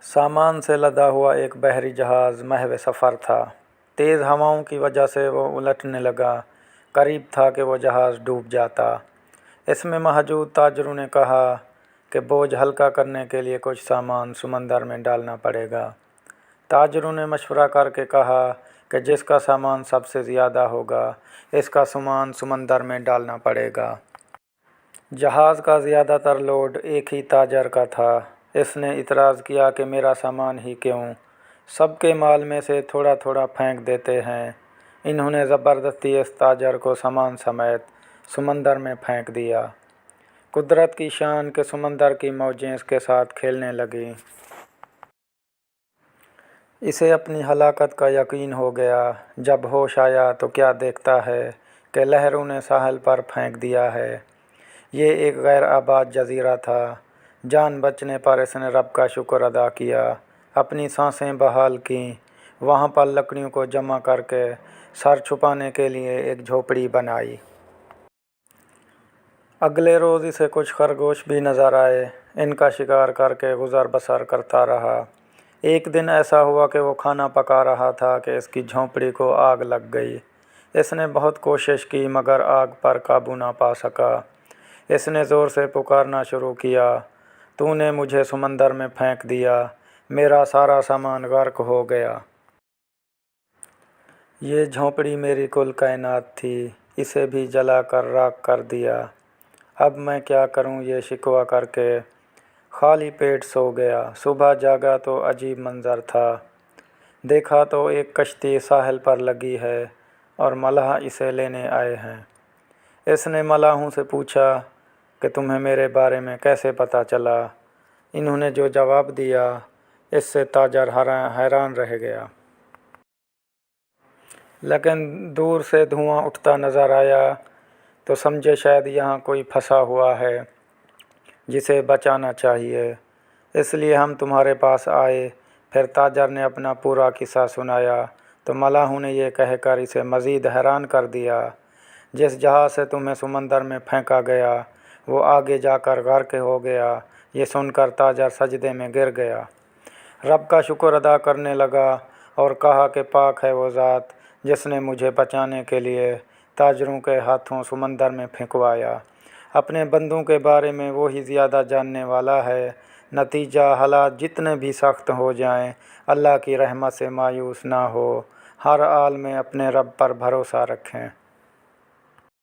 सामान से लदा हुआ एक बहरी जहाज़ महव सफ़र था। तेज़ हवाओं की वजह से वो उलटने लगा। करीब था कि वो जहाज़ डूब जाता। इसमें मौजूद ताजरों ने कहा कि बोझ हल्का करने के लिए कुछ सामान समंदर में डालना पड़ेगा। ताजरों ने मशवरा करके कहा कि जिसका सामान सबसे ज़्यादा होगा इसका सामान समंदर में डालना पड़ेगा। जहाज़ का ज़्यादातर लोड एक ही ताजर का था। इसने इतराज़ किया कि मेरा सामान ही क्यों, सबके माल में से थोड़ा थोड़ा फेंक देते हैं। इन्होंने ज़बरदस्ती इस ताजर को सामान समेत समंदर में फेंक दिया। कुदरत की शान के समंदर की मौजें इसके साथ खेलने लगीं। इसे अपनी हलाकत का यकीन हो गया। जब होश आया तो क्या देखता है कि लहरों ने साहिल पर फेंक दिया है। ये एक गैर आबाद जजीरा था। जान बचने पर इसने रब का शुक्र अदा किया, अपनी सांसें बहाल की। वहाँ पर लकड़ियों को जमा करके सर छुपाने के लिए एक झोपड़ी बनाई। अगले रोज़ इसे कुछ खरगोश भी नज़र आए। इनका शिकार करके गुज़र बसर करता रहा। एक दिन ऐसा हुआ कि वो खाना पका रहा था कि इसकी झोंपड़ी को आग लग गई। इसने बहुत कोशिश की मगर आग पर काबू ना पा सका। इसने ज़ोर से पुकारना शुरू किया, तूने मुझे समंदर में फेंक दिया, मेरा सारा सामान गर्क हो गया। ये झोंपड़ी मेरी कुल कायनात थी, इसे भी जला कर राख कर दिया। अब मैं क्या करूं, ये शिकवा करके खाली पेट सो गया। सुबह जागा तो अजीब मंजर था। देखा तो एक कश्ती साहिल पर लगी है और मलाह इसे लेने आए हैं। इसने मलाहों से पूछा कि तुम्हें मेरे बारे में कैसे पता चला। इन्होंने जो जवाब दिया इससे ताजर हैरान रह गया। लेकिन दूर से धुआं उठता नज़र आया तो समझे शायद यहाँ कोई फंसा हुआ है जिसे बचाना चाहिए, इसलिए हम तुम्हारे पास आए। फिर ताजर ने अपना पूरा किस्सा सुनाया तो मलाहों ने ये कहकर इसे मज़ीद हैरान कर दिया, जिस जहाज़ से तुम्हें समंदर में फेंका गया वो आगे जाकर गर्क हो गया। ये सुनकर ताजर सजदे में गिर गया, रब का शुक्र अदा करने लगा और कहा कि पाक है वो ज़ात जिसने मुझे बचाने के लिए ताजरों के हाथों समंदर में फेंकवाया। अपने बंदों के बारे में वो ही ज़्यादा जानने वाला है। नतीजा हालात जितने भी सख्त हो जाएं, अल्लाह की रहमत से मायूस ना हो। हर हाल में अपने रब पर भरोसा रखें।